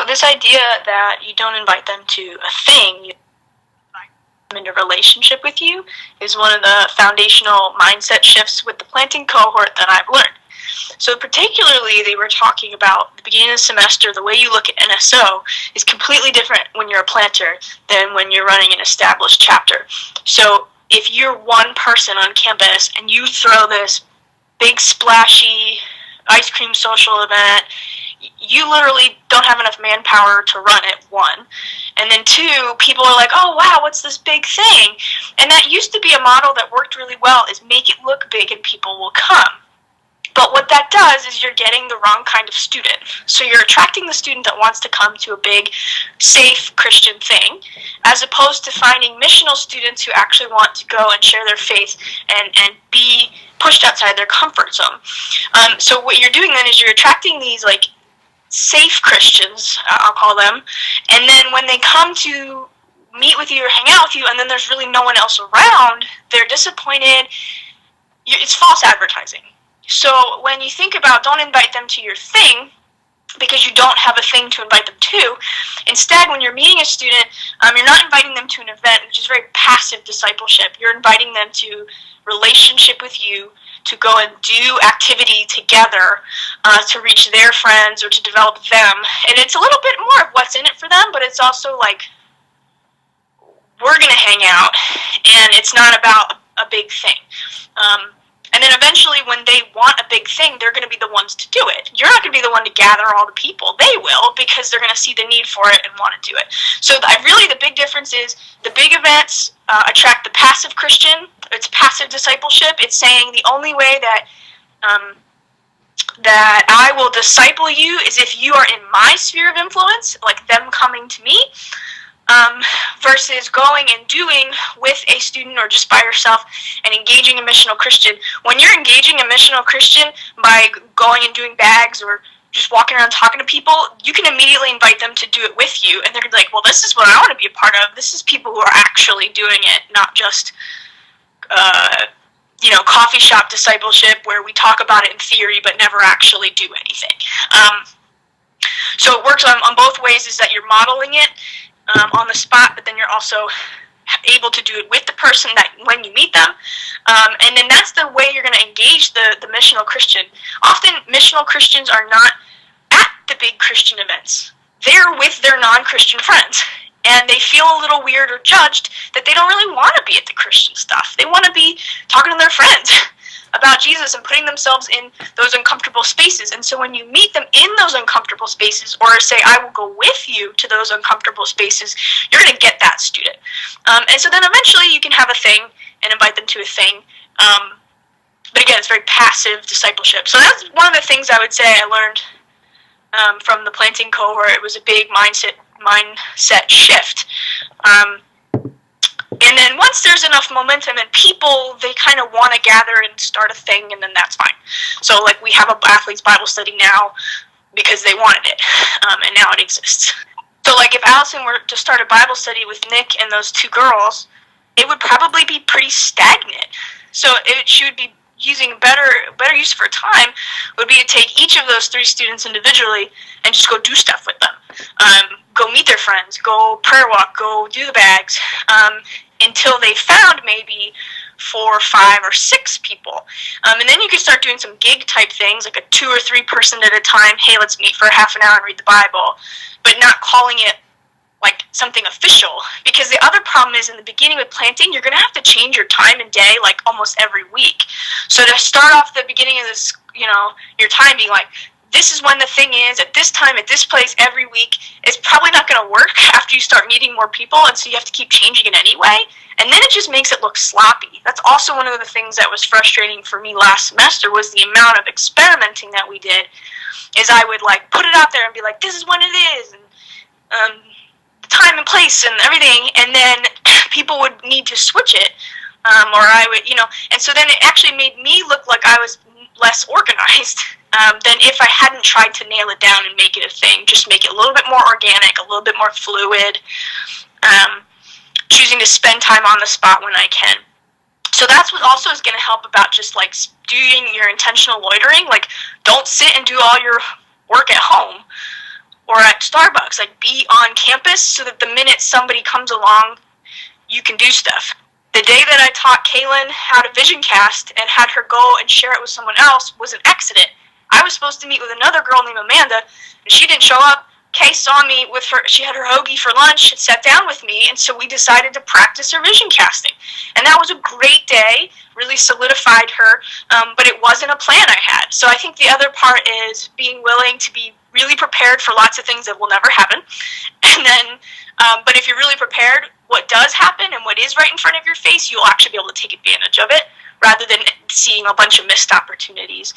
this idea that you don't invite them to a thing, you invite them into a relationship with you, is one of the foundational mindset shifts with the planting cohort that I've learned. So particularly, they were talking about the beginning of the semester, the way you look at NSO is completely different when you're a planter than when you're running an established chapter. So if you're one person on campus and you throw this big splashy ice cream social event, you literally don't have enough manpower to run it, one. And then two, people are like, oh wow, what's this big thing? And that used to be a model that worked really well, is make it look big and people will come. But what that does is you're getting the wrong kind of student. So you're attracting the student that wants to come to a big, safe Christian thing, as opposed to finding missional students who actually want to go and share their faith and be pushed outside their comfort zone. So what you're doing then is you're attracting these like safe Christians, I'll call them, and then when they come to meet with you or hang out with you, and then there's really no one else around, they're disappointed. It's false advertising. So when you think about don't invite them to your thing because you don't have a thing to invite them to, instead when you're meeting a student, you're not inviting them to an event, which is very passive discipleship. You're inviting them to relationship with you, to go and do activity together, to reach their friends or to develop them. And it's a little bit more of what's in it for them, but it's also like, we're going to hang out, and it's not about a big thing. And then eventually when they want a big thing, they're going to be the ones to do it. You're not going to be the one to gather all the people. They will, because they're going to see the need for it and want to do it. So really the big difference is the big events attract the passive Christian. It's passive discipleship. It's saying the only way that that I will disciple you is if you are in my sphere of influence, like them coming to me. Versus going and doing with a student or just by yourself and engaging a missional Christian. When you're engaging a missional Christian by going and doing bags or just walking around talking to people, you can immediately invite them to do it with you, and they're going to be like, well, this is what I want to be a part of. This is people who are actually doing it, not just coffee shop discipleship where we talk about it in theory but never actually do anything. So it works on both ways, is that you're modeling it on the spot, but then you're also able to do it with the person that when you meet them. And then that's the way you're going to engage the missional Christian. Often missional Christians are not at the big Christian events. They're with their non-Christian friends. And they feel a little weird or judged that they don't really want to be at the Christian stuff. They want to be talking to their friends about Jesus and putting themselves in those uncomfortable spaces. And so when you meet them in those uncomfortable spaces, or say, I will go with you to those uncomfortable spaces, you're going to get that student. And so then eventually you can have a thing and invite them to a thing. But again, it's very passive discipleship. So that's one of the things I would say I learned from the planting cohort. It was a big mindset shift. And then once there's enough momentum and people, they kind of want to gather and start a thing, and then that's fine. So like we have a athletes Bible study now because they wanted it, and now it exists. So like if Allison were to start a Bible study with Nick and those two girls, it would probably be pretty stagnant. So she would be using better use of her time would be to take each of those three students individually and just go do stuff with them. Go meet their friends, go prayer walk, go do the bags, until they found maybe 4, 5, or 6 people. And then you can start doing some gig type things, like a 2 or 3 person at a time. Hey, let's meet for a half an hour and read the Bible, but not calling it like something official. Because the other problem is in the beginning with planting, you're going to have to change your time and day like almost every week. So to start off the beginning of this, your time being like, this is when the thing is, at this time, at this place, every week, it's probably not going to work after you start meeting more people, and so you have to keep changing it anyway, and then it just makes it look sloppy. That's also one of the things that was frustrating for me last semester, was the amount of experimenting that we did, is I would like put it out there and be like, this is when it is, and the time and place and everything, and then people would need to switch it, or I would, and so then it actually made me look like I was less organized than if I hadn't tried to nail it down and make it a thing. Just make it a little bit more organic, a little bit more fluid, choosing to spend time on the spot when I can. So that's what also is going to help about just like doing your intentional loitering. Like, don't sit and do all your work at home. or at Starbucks. Like, be on campus so that the minute somebody comes along, you can do stuff. The day that I taught Kaylin how to vision cast and had her go and share it with someone else was an accident. I was supposed to meet with another girl named Amanda, and she didn't show up. Kay saw me with her, she had her hoagie for lunch and sat down with me, and so we decided to practice her vision casting. And that was a great day, really solidified her, but it wasn't a plan I had. So I think the other part is being willing to be really prepared for lots of things that will never happen. And then, but if you're really prepared, what does happen and what is right in front of your face, you'll actually be able to take advantage of it rather than seeing a bunch of missed opportunities.